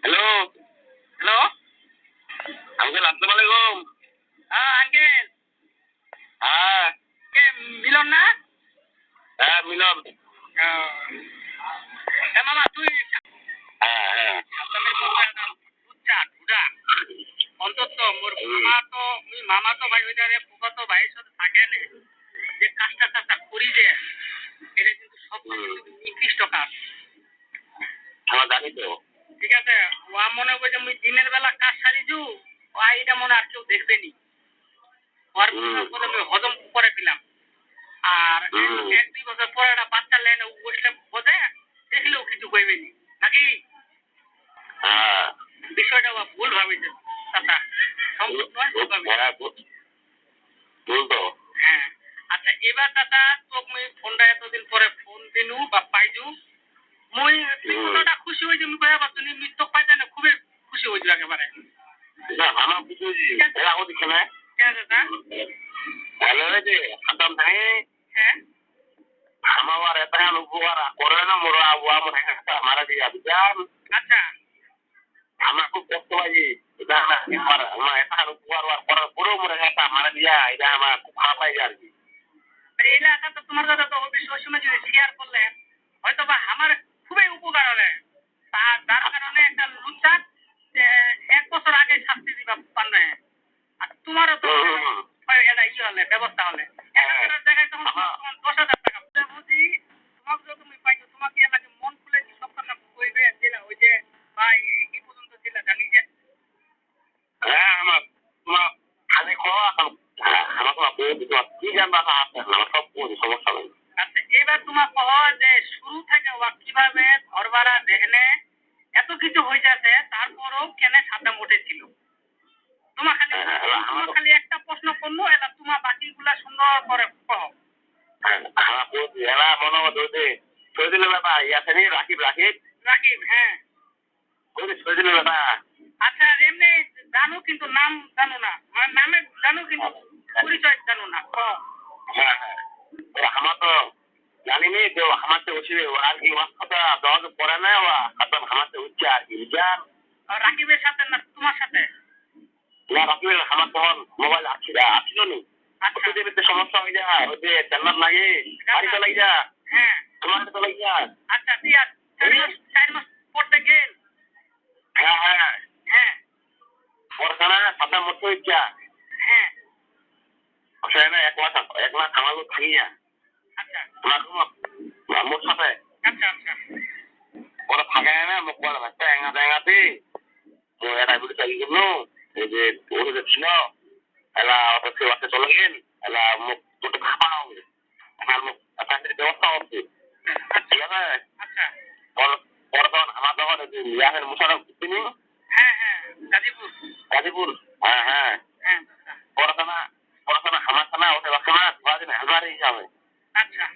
Hello hello, uncle, আসসালামু আলাইকুম। হ্যাঁ আঙ্কেল, হ্যাঁ কে মিলন না? হ্যাঁ মিলন। মামা তুই হ্যাঁ হ্যাঁ অন্তত মোর মামা তো ভাই ওইটারে পোকা তো ভাইয়ের সাথে থাকে না, যে কাজটা কাজটা করি যে এটা কিন্তু সব নিকৃষ্ট কাজ। আমার জানি তো। ঠিক আছে, ও মনে হবে যে মুই দিনের বেলা কাজ সারিছু, ও এটা মনে আর কেউ দেখবে নি, ওর বলে আমি হজম করে দিলাম। আর এক দুই বছর পরে একটা বাচ্চার লাইনে বসলে বোঝে, দেখলেও কিছু কইবে নি নাকি? হ্যাঁ বিষয়টা ভুল ভাবিছে চাচা, সম্ভব নয়, ভুল ভাবিছে। ভুল তো। হ্যাঁ আচ্ছা, এবার চাচা তোকে মুই ফোনটা এতদিন পরে ফোন দিনু বা পাইজু, মুই তুই কতটা খুশি হয়েছি মুই কয়া পারছি নি, মিত্র পাইতে না খুবই খুশি হয়েছি একেবারে। না আমার কিছু এরা ও দিচ্ছে না। কেন চাচা? ভালো হয়েছে খতম নাই। হ্যাঁ আমার এটা উপকার করে না মোর আবুয়া মনে একটা মারা দিয়া বুঝান। আচ্ছা আমার খুব কষ্ট পাইছি। এটা আমার এটা উপকার করার পরেও মনে একটা মারা দিয়া, এটা আমার খুব খারাপ লাগে আর কি। এই এলাকা তো তোমার দাদা তো অবশ্যই সময় যদি শেয়ার করলে হয়তো বা আমার খুবই উপকার হবে। তার কারণে একটা লুচ্চা 1 বছর আগে শাস্তি দিবা পার না, আর তোমারও তো এটা হলে ব্যবস্থা হলে 1,000 জায়গায় তখন 10,000 টাকা বুঝি তোমাকে যদি তুমি পাইছো, তোমাকে এলাকে মন খুলে সব কথা কইবে দিলা, ওই যে ভাই কি পর্যন্ত দিলা জানি যে। হ্যাঁ আমার তোমার খালি খাওয়া আমার তোমার বউ তোমার কি জানবা না আছে আমার সব সমস্যা নেই। আচ্ছা এবার তোমার কহ যে শুরু থেকে ও কিভাবে ঘর ভাড়া দেখনে এত কিছু হয়ে যাচ্ছে, তারপরও কেন সাবধান উঠেছিল? তোমার খালি একটা প্রশ্ন করলো, এলা তোমার বাকিগুলা সুন্দর করে কহ। এরা মনে হচ্ছে শহীদুলের ব্যাপার ইয়াছে নি রাকিব রাকিব রাকিব, হ্যাঁ শহীদুলের ব্যাপার। আচ্ছা এমনি জানো কিন্তু নাম জানো না, মানে নামে জানো কিন্তু পরিচয় জানো না। হ্যাঁ হ্যাঁ আমার তো জানিনি তো, আমার তো উচিত আর কি কথা দশ পরে না আমার তো উঠছে আর কি বুঝান। রাকিবের সাথে না তোমার সাথে? না রাকিবের আমার তখন মোবাইল আসছিল নি। আচ্ছা সমস্যা হয়ে যায়, ওই যে জান্নাত লাগে গাড়ি তো লাগে যা। হ্যাঁ তোমার তো লাগে যা। আচ্ছা ঠিক আছে, 4 মাস পড়তে গেল। হ্যাঁ হ্যাঁ হ্যাঁ পড়াশোনা সামনে মতো ইচ্ছা। হ্যাঁ সেখানে 1 মাস আমাকে থাকি যা। আচ্ছা মোর সাথে আচ্ছা আচ্ছা ওরা থাকে না মুখ বলে ভাষা এঙাতে এটা বিড়ি চাকরি করলো। এই যে ওর যে ছিল এলা অত সেবাতে চলে গেল, এলা মুখ দুটো খাপা হবে, আমার মুখ চাকরির ব্যবস্থা হচ্ছে। ঠিক আছে আচ্ছা পরে তখন আমার তখন ইয়াহের মুশারফ তিনি। হ্যাঁ হ্যাঁ গাজীপুর গাজীপুর হ্যাঁ হ্যাঁ হ্যাঁ পড়াশোনা আমার খানা ওটা বাসা না 2 দিন হাজারি হিসাবে। আচ্ছা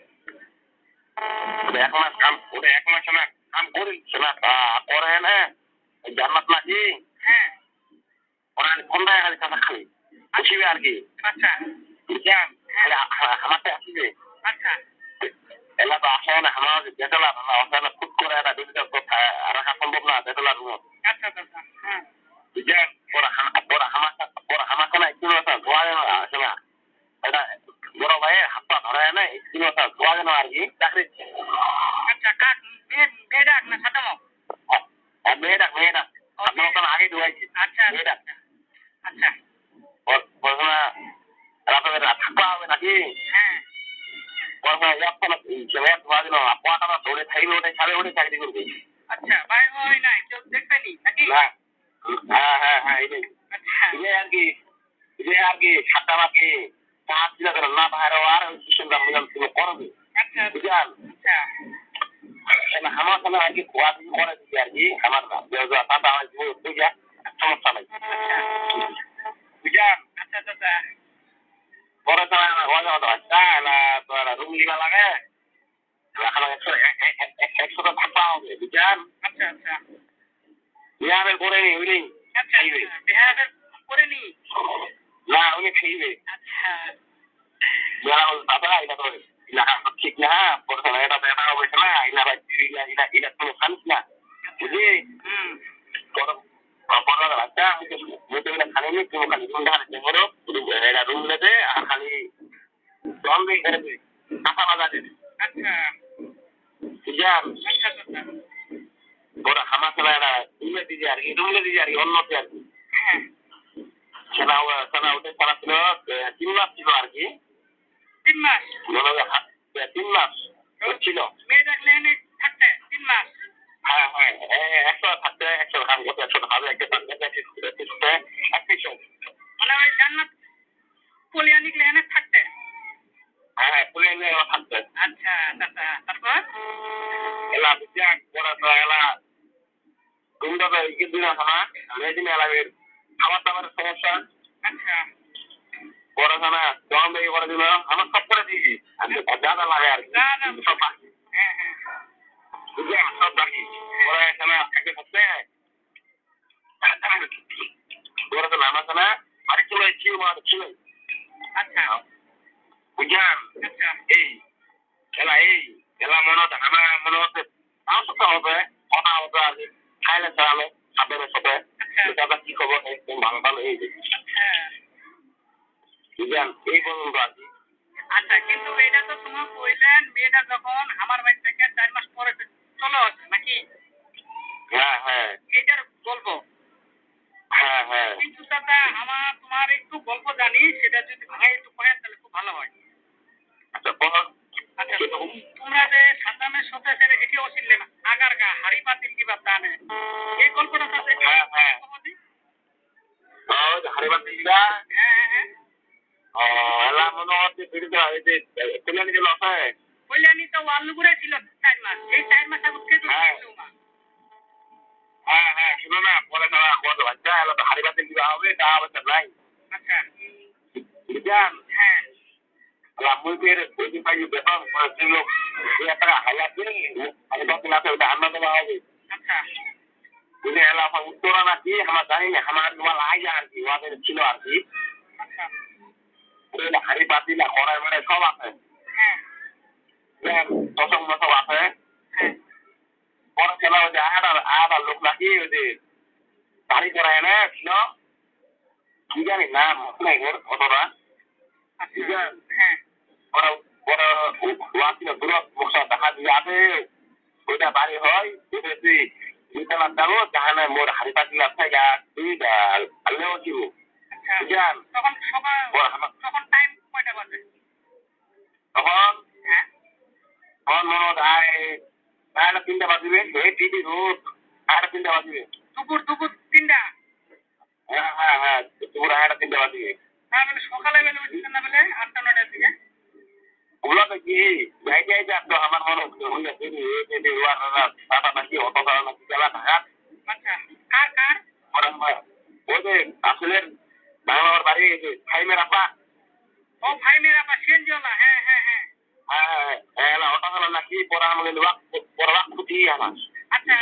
1 মাস কাম ওটা 1 মাস না কাম করি না করে না জান্নাত নাকি। হ্যাঁ ওরা কোনটায় খালি কথা খালি আসিবে আর কি। আচ্ছা বুঝছেন আমারটা আসিবে। আচ্ছা এলা তো আসে না আমার বেতলা না খুব করে একটা ডিজিটাল কথা রাখা সম্ভব না বেতলার রুম। আচ্ছা আচ্ছা হ্যাঁ বুঝছেন ওরা আমার খানা একটু ধোয়া যেন আসে না, এটা বড় ভাইয়ের হাত পা ধরা না একটু ধোয়া যেন আর কি চাকরি। আচ্ছা কাক মেয়ে ডাক না সাদা মুখ? মেয়েটা আপনার আগে ধোয়াইছি। আচ্ছা মেয়েটা আচ্ছা পড়াশোনা রাতে থাকতে হবে নাকি? হ্যাঁ ধরে থাকবে ওটাই ছাড়ে ওটাই চাকরি করবে। আচ্ছা বাইরে হয় নাই কেউ দেখবে নি নাকি? হ্যাঁ হ্যাঁ হ্যাঁ এটাই আচ্ছা আর কি 7টা বাকি কাজ ছিল না বাইরে আর সিস্টেমটা মিলাম ছিল করবে। আচ্ছা বুঝলেন আচ্ছা আমার সামনে আর কি খোয়া দিন করে দিচ্ছি আর কি আমার দাদা বুঝা সমস্যা নাই। বুঝলেন আচ্ছা আচ্ছা পরে তো রুম লিবা লাগে এখন 100 থাকতে হবে। বুঝলেন আচ্ছা আচ্ছা বিহারের করে নি উনি আচ্ছা বিহারের করে নি না উনি খাইবে। আচ্ছা দাদা এটা তো ইলাকা ঠিক না পরে না এটা দেখা হবে না ইলা ভাই ইলা ইলা ইলা কোনো খানিস না বুঝলি পরে পরে রাখা মুতে না খালি নি তুমি খালি রুম ঢালে দেখো এটা রুম লেতে আর খালি জল দিয়ে করে দিই কাঁচা বাজা দিবি আচ্ছা বুঝলাম আচ্ছা আচ্ছা পরে আমার ছেলে এটা রুমে দিয়ে আর কি রুমে দিয়ে আর কি অন্যতে আর কি হ্যাঁ সেটা ওটা করা ছিল 3 মাস ছিল আর কি 3 মাস মনে হয় 3 মাস ছিল মেয়ে ডাকলে এনে থাকতে 3 মাস হ্যাঁ হ্যাঁ 100 থাকতে 100 কাম করতে 100 হবে একটা পাঁচটা একশো মানে ওই জান্নাত কলিয়ানি গেলে এনে থাকতে হ্যাঁ পুলে নিয়ে থাকতে আচ্ছা আচ্ছা তারপর এলা বুঝা পড়া তো এলা তোমরা তো এই দিন আমার মেদিন এলাকার খাবার দাবারের সমস্যা আচ্ছা পড়াশোনা জম দিয়ে করে দিল আমার সব করে দিয়েছি আমি দাদা লাগে আর কি সব বাকি হ্যাঁ হ্যাঁ বুঝলে সব বাকি পড়াশোনা থাকে করতে পড়াশোনা নামাজ না আরেক ছিল ছিল ছিল আচ্ছা বুঝলাম আচ্ছা এই এলা মনে হচ্ছে আমার মনে হচ্ছে আমার সাথে হবে কথা হবে আর কি খাইলে চালালে আপনাদের সাথে দাদা কি খবর একদম ভালো ভালো এই আচ্ছা বুঝলাম এই পর্যন্ত আর কি আচ্ছা কিন্তু এটা তো তুমি কইলেন মেয়েটা যখন আমার বাড়ি থেকে 4 মাস পরে চলে আসে নাকি হ্যাঁ এটার গল্প হ্যাঁ কিন্তু দাদা আমার তোমার একটু গল্প জানি সেটা যদি ভাই একটু কয়েন তাহলে খুব ভালো হয় আচ্ছা বল আচ্ছা তোমরা যে সাদ্দামের সাথে সেটা এটিও ছিলেন না আগারগা হাড়ি পাতিল কি বাপ জানে এই গল্পটা সাথে হ্যাঁ হারিবার দিলা হ্যাঁ এলা মনে হচ্ছে ফিরতে হয় যে কল্যাণী যে লস হয় কল্যাণী তো আলুগুড়ে ছিল 4 মাস এই 4 মাস আগে খেতে ছিল মা হ্যাঁ শুনো না পরে তারা কত বাচ্চা এলা তো হারিবার দিলা হবে তা অবস্থা নাই আচ্ছা বুঝলাম হ্যাঁ মুখের ওই যে পাই বেতন ছিল একটা হাজার দিন আমি তো ক্লাসে ওটা আন্না দেওয়া হবে আচ্ছা বুঝে এলা উত্তরা নাকি আমার জানি না আমার তোমার আগে আর কি ওদের ছিল আর কি আচ্ছা হাড়ি পাতিলা কড়াই মানে সব আছে হ্যাঁ দশম সব আছে হ্যাঁ পরে খেলা ওই যে আয়াটা লোক নাকি ওই যে বাড়ি করা এনে ছিল কি জানি না নাই অতটা আচ্ছা হ্যাঁ বড় ওয়া ছিল দূরত মুখা দেখা দিয়ে আছে ওইটা বাড়ি হয় ওটা তুই দুইতলা যাবো তাহলে মোর হাড়ি পাতিলা থেকে তুই আল্লেও ছিল বুঝলাম তখন সকাল তখন টাইম কয়টা বাজে তখন হ্যাঁ তখন মনে হয় সাড়ে 3টা বাজিবে এই টিভি রোড 3:30 বাজিবে দুপুর 3টা হ্যাঁ দুপুর 3:30 বাজিবে হ্যাঁ মানে সকালে বেলা উঠছেন না বেলে 8টা 9টার দিকে ওগুলো তো কি যাইতে তো আমার মনে হচ্ছে টাটা নাকি অটো করা নাকি গেলা ঢাকা আচ্ছা কার ওই যে আসলে বাংলার বাড়ি ফাইমের আপা ও ফাইমের আপা সেনজলা হ্যাঁ অটো করা নাকি পরে আমাকে পরবাক খুঁজি আমার আচ্ছা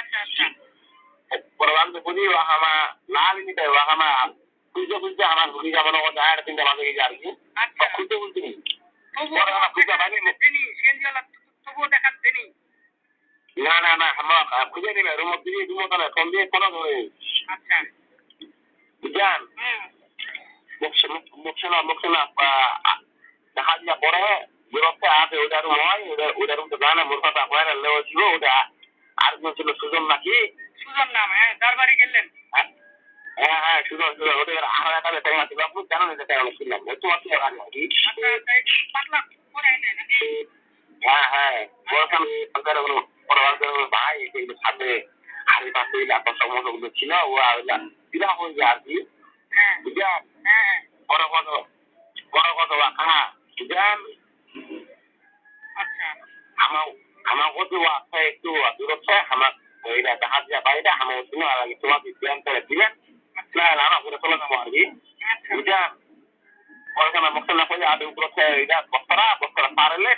পরবাক খুঁজি আমার লাল নিতে আমার খুঁজতে আমার ঘুরি যাবো না 3:30 বাজে গেছে আর কি আচ্ছা খুঁজতে বলছি তবুও দেখা দেনি না আমরা খুঁজে নিবে রুম দিয়ে দিব না ফোন দিয়ে কোনো ধরে আচ্ছা বুঝলেন মুখে না দেখা দিয়া পরে বিরক্ত আছে ওটা রুম হয় ওটা রুম তো জানে মূর্খতা হয় লেও ছিল ওটা আর কোন ছিল সুজন নাকি সুজন নাম হ্যাঁ যার বাড়ি গেলেন হ্যাঁ সুজন ওদের আর একটা টাইম আছে আপনি জানেন এটা টাইম শুনলাম ওই তোমার কি আর নাকি আচ্ছা পাতলা করে এনে নাকি হ্যাঁ বলছেন ভাই সাথে হাড়ি পাতে এলাকা সমস্যা ছিল ও বিরা হয়ে যায় আর কি বুঝলেন বড় কত হ্যাঁ বুঝলেন আচ্ছা আমার কত আছে একটু দূরত্ব আমার ওইটা দেখা যায় বাড়িটা আমার শুনে আগে তোমাকে প্ল্যান করে দিবেন আমার করে চলে যাবো আর কি বুঝলেন পড়াশোনা মুখে না করে আগে উপরে এটা বস্তরা পারলে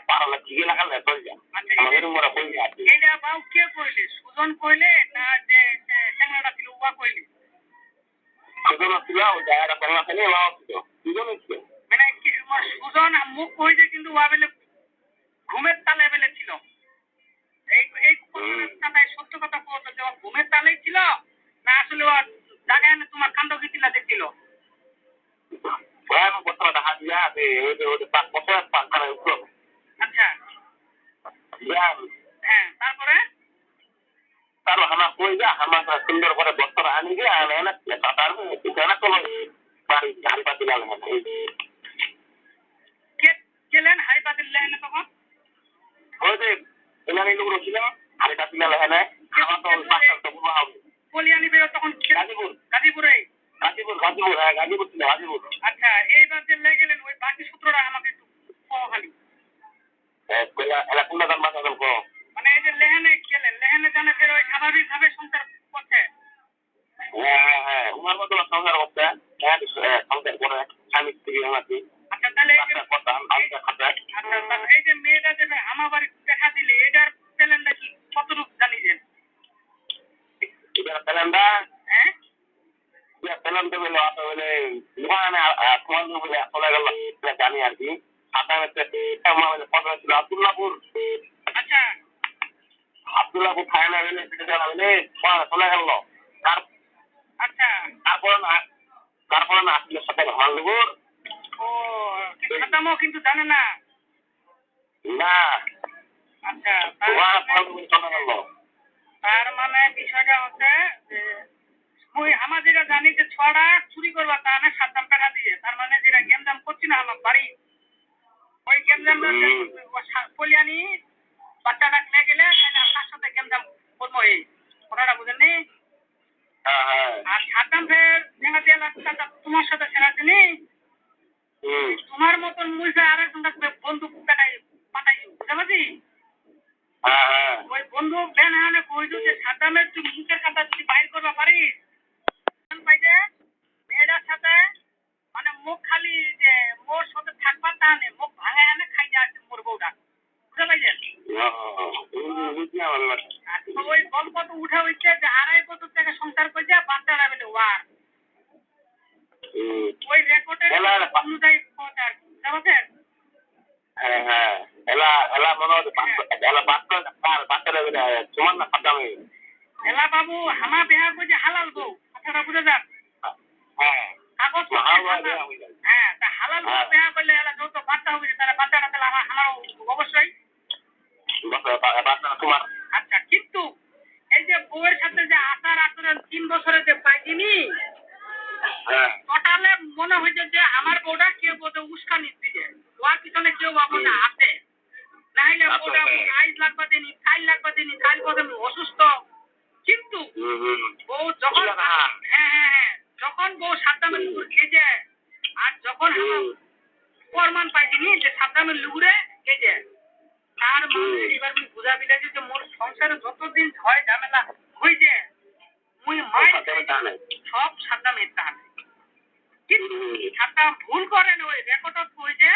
ঠিকই লাগালে চলে যায় আমাদের উমরা হয়ে যায় এটা বাউ কে কইলে সুজন কইলে না যে চ্যাংড়াটা ছিল উয়া কইলে সুজন ছিল ওই জায়গাটা বাংলা খেলে সুজন ছিল মানে সুজন মুখ কইছে কিন্তু ওয়া বলে ঘুমের তালে ফেলেছিল। এই কথাটা সত্য কথা বলতো যে ও ঘুমের তালেই ছিল না আসলে ও জায়গায় এনে তোমার কাণ্ড গীতিলা দেখছিল? Wala mo basta nakahadiya ate pak mo pak ka na ulo. আচ্ছা, Yan. হ্যাঁ, তারপরে Taro hama koi ja hama sa sundar করে বস্ত্র আনি গে আর না তার ঠিকানা তো বাড়ি গাড়ি পাতি লাগে না কে গেলেন হাইপাতিল্লাহ এনে তখন? ওই যে এলাকায় লোক ছিল আর এটা পিলা লাগে না খাওয়া তো বাচ্চা তো বুড়া হবে কলিয়ানি বেরো তখন গাজীপুর গাজীপুরে। হ্যাঁ গাজীপুর ছিল গাজীপুর আচ্ছা, এইবার যে লেগে গেলেন ওই বাকি সূত্রটা আমাকে একটু কও খালি। এলা কোনটা দাম বাঁচা গল্প মানে এই যে লেহেনে গেলেন, লেহেনে জানে ফের ওই স্বাভাবিকভাবে সংসার করছে। হ্যাঁ উমার মতো সংসার করতে সংসার করে স্বামী স্ত্রী আমাকে আচ্ছা, তাহলে এই যে কথা আচ্ছা আচ্ছা, এই যে মেয়েটা যে আমার বাড়ি দেখা দিলে এটার প্ল্যানটা কি কতটুকু জানিয়েছেন? এটা পেলেন্ডা হ্যাঁ, পেলেন্ডা বলে অত বলে দোকানে তোমার বলে চলে গেল জানি আর কি সাধারণত আমাদের কথা ছিল আব্দুল্লাহপুর আচ্ছা থানা বলে সেটা বলে চলে গেল আচ্ছা, তারপরে না আসলে সাথে ভালো দেবো ও খাতামও কিন্তু জানে না। না আচ্ছা, চলে গেল তার মানে বিষয়টা হচ্ছে যে ওই আমরা যেটা জানি যে ছড়া চুরি করবা তা না সাতটাম টাকা দিয়ে, তার মানে যেটা গেমজাম করছি না আমার বাড়ি ওই গেমজামটা কলিয়ানি বাচ্চাটা লেগে গেলে তাহলে তার সাথে গেমজাম করবো, এই কথাটা বুঝেননি? আর সাতটাম ফের দেখা দিয়ে টাকা তোমার সাথে সেরাতে নি তোমার মতন মুইসা আরেকজন বন্দুক টাকাই পাঠাই বুঝতে পারছি। ওই বন্ধু বেন হানে কইছো যে সাদ্দামের তুই মুখের কথা যদি বাইর করবা পারিস পাইছে মেয়েটার সাথে মানে মুখ খালি যে মোর সাথে থাকবা তা নেই, মুখ ভাঙা এনে খাই যা আছে মোর বউটা, বুঝতে পাইছেন? ওই গল্প তো উঠে হইছে যে 2.5 বছর থেকে সংসার করছে বাচ্চারা বেলে ওয়ার ওই রেকর্ডের অনুযায়ী কথা আর কি, বুঝতে পারছেন? এলা বাবু হামা বেহা করছে হালাল বউ, কথাটা বুঝে যান। কাগজ হ্যাঁ, তা হালাল বউ বেহা করলে এলা যত বাচ্চা হবে তাহলে বাচ্চাটা তাহলে আমার অবশ্যই। আচ্ছা, কিন্তু এই যে বউয়ের সাথে যে আচার আচরণ 3 বছরে যে পাইনি টোটালে মনে হয়েছে যে আমার বউটা কেউ বোধ উস্কানি দিছে, ওর পিছনে কেউ বাবুটা আছে, নাইলে বউটা আইজ লাগবা দেনি কাল লাগবা দেনি কাল বোধ অসুস্থ। কিন্তু বউ যখন যখন বউ সাদ্দামের লুগুর খেয়েছে আর যখন প্রমাণ পাইছিনি যে সাদ্দামের লুগুরে খেয়েছে তার মানে এবার মুই বুঝা দিলে যে মোর সংসারে যতদিন হয় ঝামেলা হয়েছে মুই মাই সব সাদ্দামের তাহাতে। কিন্তু সাদ্দাম ভুল করেন ওই রেকর্ডত কইছে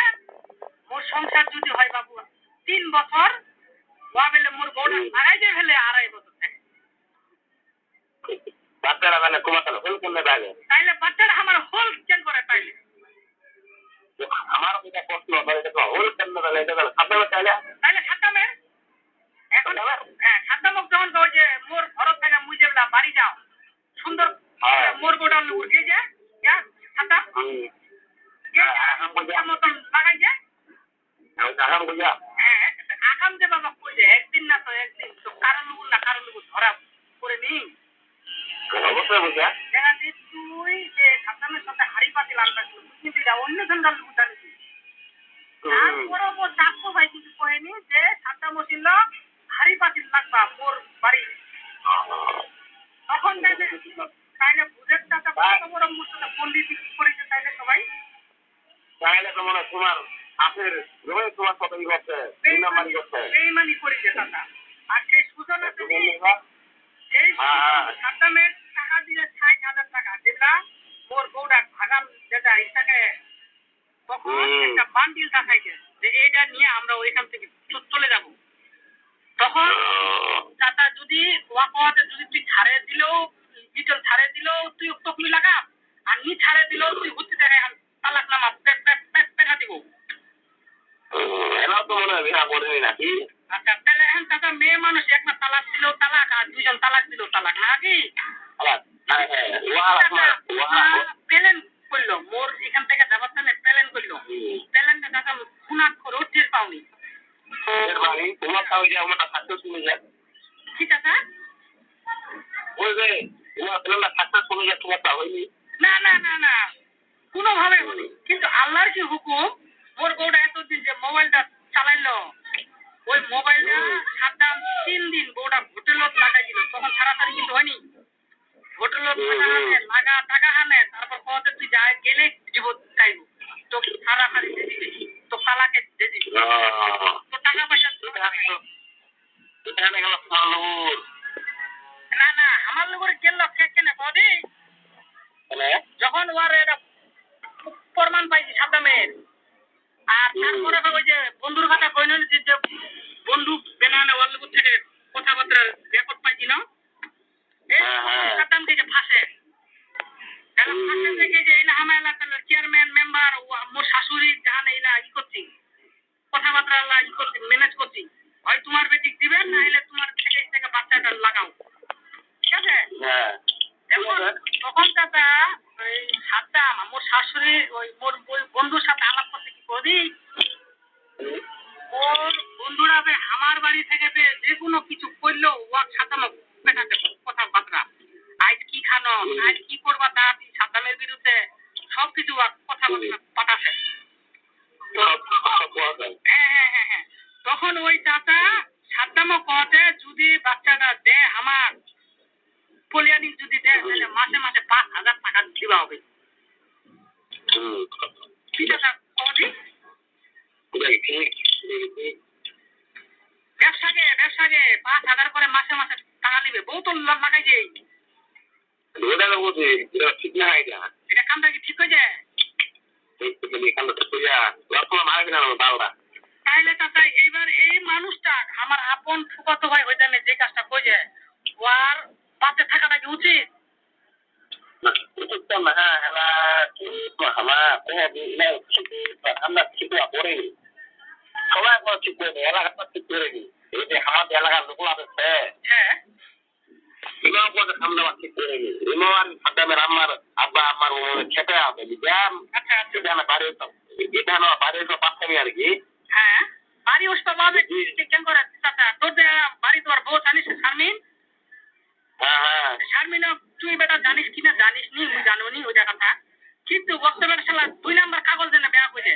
মোর সংসার যদি হয় বাবু 3 বছর ওয়া বেলে মোর বউটা মারাই যে ফেলে 2.5 বছর থেকে বাচ্চারা মানে কুমাতাল হোল করলে লাগে তাইলে বাচ্চারা আমার হোল কেন করে তাইলে আমার যেটা প্রশ্ন হোল কেন লাগে এটা সাদ্দামের চাইলে তাইলে সাদ্দামের এখন সাদ্দামক যখন কয় যে মোর ঘর থেকে মুই যেবলা বাড়ি যাও সুন্দর মোর বউটা লুকুর কে যে সাদ্দাম মতন লাগাই যে আগাম যে বাবা কই যে একদিন না তো একদিন তো কারণ লুকুর ধরা করে নি অবশ্যই বুঝা দেখা দি তুই যে সাদ্দামের সাথে হাড়ি পাতি লালটা ছিল কিন্তু এটা অন্য জনকার লুকুর জানিস তারপরে ও চাপো ভাই কিছু কহেনি যে সাদ্দাম ছিল হাড়ি পাতি লাগবা মোর বাড়ি তখন তাইলে বুঝের টাকা কত বড় মোর সাথে পন্ডিত করেছে তাইলে সবাই তাহলে তোমার আপের জমি তোমার কত ই করছে বেইমানি করেছে টাকা আর সেই সূচনা এই সাদ্দামের টাকা দিয়ে 60,000 টাকা যেটা মোর বউটা ভাগাম যেটা ইটাকে তখন একটা বান্ডিল দেখাইছে যে এইটা নিয়ে আমরা ওইখান থেকে চলে যাব। তখন চাচা যদি ওয়াকওয়াতে যদি তুই ছাড়ে দিলেও ডিটেল ছাড়ে দিলেও তুই তকমি লাগা আর নি ছাড়ে দিলেও তুই হতে দেয় তালাক নামা পেটা দিব এরা তো মনে হয় করেনি নাকি? আচ্ছা তাহলে এখন চাচা মেয়ে মানুষ একটা তালাক দিলেও তালাক আর দুইজন তালাক দিলেও তালাক নাকি? হ্যাঁ হ্যাঁ প্লেন করলো মোর এখান থেকে যাবার জন্য প্লেন করলো প্লেনটা চাচা খুনাক করে টের পাওনি তোমার তাও যে আমরা সাকসেস শুনে যায় কি চাচা? ওই যে তোমার প্লেনটা সাকসেস শুনে যায় তোমার তা হয়নি? না না না না কোনোভাবে হয়নি কিন্তু আল্লাহর কি হুকুম মোর বউটা এতদিন যে মোবাইলটা চালাইলো ওই মোবাইলটা সাতটাম 3 দিন বউটা হোটেলত লাগাই দিল তখন ছাড়াছাড়ি কিন্তু হয়নি হোটেলত লাগা টাকা হানে তারপর কত তুই যা গেলে জীব চাইব তো ছাড়াছাড়ি দিয়ে দিবি তো তালাকে দিয়ে দিবি তো টাকা পয়সা এখানে গেল ফালুর না না আমার লোকের গেল কে কেন কদি যখন ওর এটা প্রমাণ পাইছি সাদ্দামের আর তারপরে ওই যে বন্ধুর কথা কই নিয়েছি যে বন্ধু বেনানে ওর লোক থেকে কথাবার্তা রেকর্ড পাইছি না এই সাদ্দাম থেকে ফাঁসে ফাঁসে থেকে যে এই না আমার এলাকার চেয়ারম্যান মেম্বার মোর শাশুড়ি জান এই না ই করছি কথাবার্তা ই করছি ম্যানেজ করছি হয় তোমার বেটি দিবেন না হলে তোমার থেকে বাচ্চাটা লাগাও ঠিক আছে এখন তখন চাচা ওই সাদ্দাম মোর শাশুড়ি ওই মোর বন্ধুর সাথে আলাপ করতে কি করি ওর বন্ধুরা আমার বাড়ি থেকে যে কোনো কিছু করলো ওয়াক সাদ্দাম পেটাতে কথাবার্তা আজ কি খানো আজ কি করবা তা সাদ্দামের বিরুদ্ধে সবকিছু কথাবার্তা পাঠাছে হ্যাঁ তখন ওই চাচা সাদ্দামও কতে যদি বাচ্চাটা দে আমার পলিয়ানি যদি দেয় তাহলে মাসে মাসে 5,000 টাকা দিবা হবে ঠিক আছে কদি ব্যবসাকে 5,000 করে মাসে মাসে টাকা নিবে বউ তো লাগাই যে ঠিক না এটা কামটা কি ঠিক হয়ে যায় তাইলে চাচা এইবার এই মানুষটা আমার আপন ফুফাতো ভাই হইতে যে কাজটা কইছে ওর বাচ্চা থাকাটা কি উচিত? আমরা ঠিক করিনি সবাই একবার ঠিক করিনি এলাকাটা ঠিক করিনি এই যে আমাদের এলাকার লোক আছে হ্যাঁ ইমাম কথা সামনে ঠিক করিনি ইমাম সাদ্দামের আমার আব্বা আমার খেতে হবে বুঝলাম আচ্ছা আচ্ছা এটা না বাড়ির পাশে আর কি হ্যাঁ বাড়ি ওসব বাজে কেন করে চাচা তোর যে বাড়ি তোমার বউ জানিস শারমিন শারমিন তুই বেটা জানিস কিনা জানিস নি মুই জানো নি ওই কথা কিন্তু বর্তমানে শালা 2 নাম্বার কাগজ দেনে বেয়া কইছে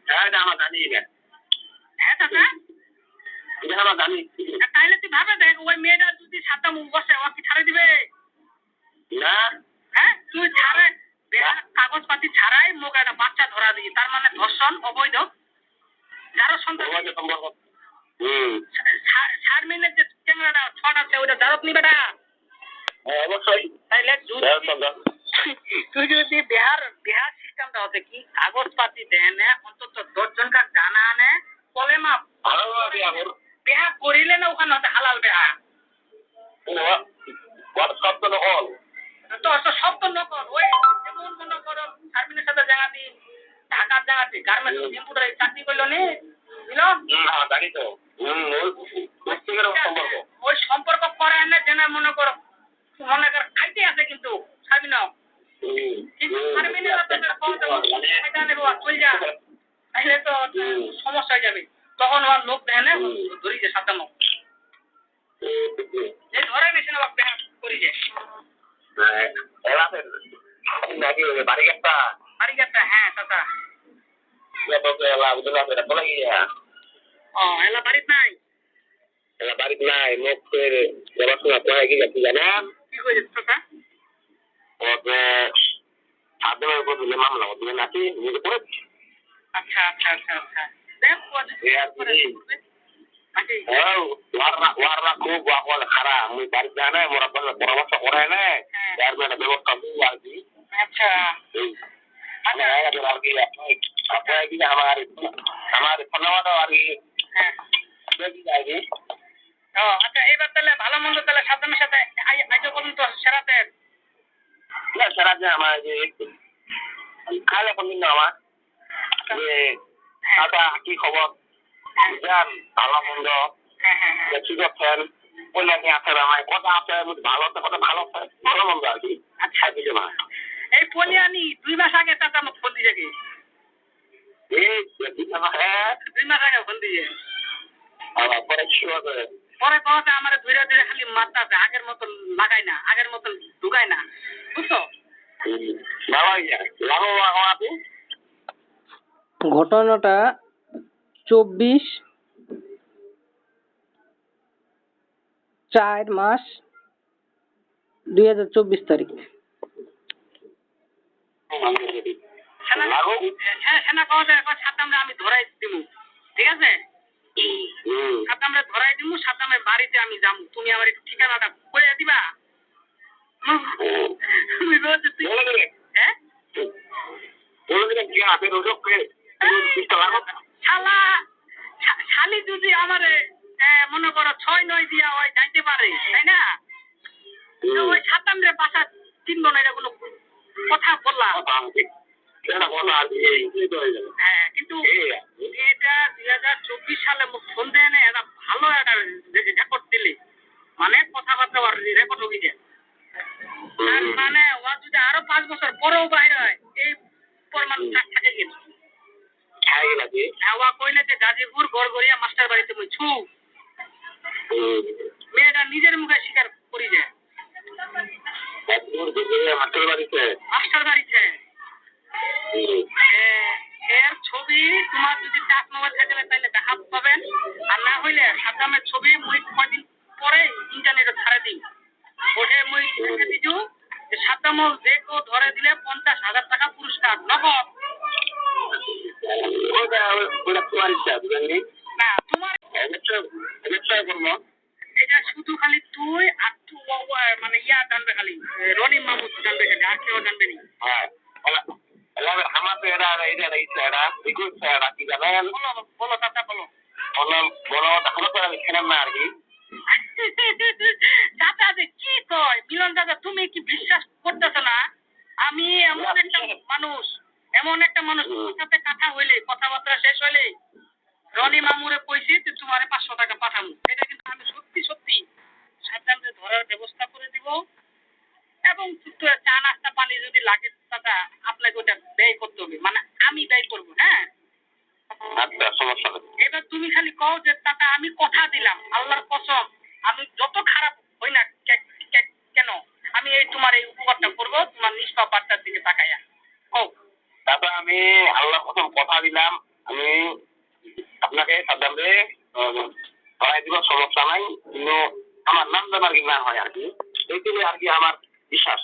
হ্যাঁ এটা আমরা জানি না হ্যাঁ চাচা এটা আমরা জানি তাইলে তুই ভাবে দেখ ওই মেয়েটা যদি সাদ্দাম বসে ও কি ছাড়ে দিবে না হ্যাঁ তুই ছাড়ে বেয়া কাগজপাতি ছাড়াই মুখ একটা বাচ্চা ধরা দিই তার মানে ধর্ষণ অবৈধ যারা সন্তান শারমিনের যে ক্যামেরাটা ছট আছে ওইটা দারত নি বেটা অবশ্যই তাইলে তুই যদি বিহার সিস্টেমটা হচ্ছে কি কাগজপাতি দেন অন্তত 10 জনকার জানা আনে কলেমা বিহা করিলে না ওখানে হচ্ছে হালাল বিহা শব্দ নহল তো শব্দ নকল ওই যেমন মনে করো শারমিনের সাথে জানাতি ঢাকার জানাতি গার্মেন্টস কম্পিউটারে চাকরি করলো নি বুঝলো জানি তো ওই সম্পর্ক করে না যেন মনে করো খাইতে আছে কিন্তু শারমিন কিন্তু শারমিনের তাহলে তো সমস্যা হয়ে যাবে তখন ওর লোক দেয় না ধরি যে সাতান্ন যে ধরে নিছে না করি যে বাড়ি গেছে হ্যাঁ চাচা এলা বাড়িত নাই বাড়িতে নাই মুখের দেখাশোনা করে কি যাচ্ছি জানেন কি করেছে চাচা সাধারণ উপর দিলে মামলা দিলে নাকি নিজে করে আচ্ছা আচ্ছা আচ্ছা আচ্ছা দেখ খুব খারাপ মুই বাড়িতে জানে মোরা পরামর্শ করে না তার মানে ব্যবস্থা আর কি আচ্ছা আর কি আমার ধন্যবাদ আর কি আচ্ছা এইবার তাহলে ভালো মন্দ তাহলে সাবধানের সাথে আজও পর্যন্ত সেরাতে সেরাতে আমার যে খাইলে কোনদিন আমার যে কি খবর বুঝলেন ভালো মন্দ কি করছেন বললেন আছে আমার কথা আছে ভালো আছে কথা ভালো আছে ভালো মন্দ আর কি আচ্ছা কিছু না এই পলিয়ানি 2 মাস আগে চাচা আমাকে ফোন দিয়েছে কি এই 2 মাস আগে ফোন দিয়ে পরে কি হবে পরে কথা আমার ধীরে ধীরে খালি মারতাছে আগের মতন লাগাই না আগের মতন ঢুকাই না বুঝছো ঘটনাটা 24/4/2024 তারিখ। সেনা কথা সাদ্দামরে আমি ধরাই দিব ঠিক আছে সাদ্দামরে ধরাই দিব সাদ্দামের বাড়িতে আমি যাবো তুমি আমার একটু ঠিকানাটা কইয়া দিবা তুমি বলছো তুই হ্যাঁ শালা শালি যদি আমারে মনে করো 6-9 দিয়া হয় যাইতে পারে তাই না ওই সাদ্দামরে বাসা চিনবো না এটা কোনো কথা বললাম হ্যাঁ কিন্তু এটা 2024 সালে মুখ ফোন দেয় না এটা ভালো একটা রেকর্ড দিলে মানে কথাবার্তা রেকর্ড হয়ে যায় মানে ও যদি আরো 5 বছর পরেও বাইরে হয় এই প্রমাণ থাকে কিন্তু ও কইলে যে গাজীপুর গড়গড়িয়া মাস্টার বাড়িতে মই ছু মেয়েটা নিজের মুখে স্বীকার করি যায় মাস্টার বাড়িতে এর ছবি তোমার যদি টাচ মোবাইল থাকে তাহলে দেখাতে পাবেন আর না হইলে সাদ্দামের ছবি মুই কয়দিন পরে ইন্টারনেটে ছাড়ে দিই ওঠে মুই দেখে দিছু যে সাদ্দাম যে কেউ ধরে দিলে 50,000 টাকা পুরস্কার নগদ না তোমার এটা শুধু খালি তুই আর মানে ইয়া জানবে খালি রনি মাহমুদ জানবে খালি আর কেউ জানবে না বলো চাচা বলো চাচা যে কি কয় মিলন চাচা তুমি কি বিশ্বাস করতেছো না আমি এমন একটা মানুষ তোমার সাথে কথা হইলে কথাবার্তা শেষ হইলে রনি মামুরে কইছি যে তোমারে 500 টাকা পাঠাবো এটা কিন্তু আমি সত্যি সত্যি সাদ্দামকে ধরার ব্যবস্থা করে দিব এবং চা নাস্তা পানি যদি লাগে চাচা আপনাকে ওটা ব্যয় করতে হবে মানে আমি ব্যয় করবো হ্যাঁ এবার তুমি খালি কও যে চাচা আমি কথা দিলাম আল্লাহর কসম আমি যত খারাপ হই না কেন আমি এই তোমার এই উপকারটা করবো তোমার নিষ্পাপ বাচ্চার দিকে তাকাইয়া কও তারপর আমি আল্লাহর কসম কথা দিলাম আমি আপনাকে সাদ্দামরে ধরাই দিব সমস্যা নাই কিন্তু আমার নাম জানার কি না হয় আর কি এইগুলো আর কি আমার বিশ্বাস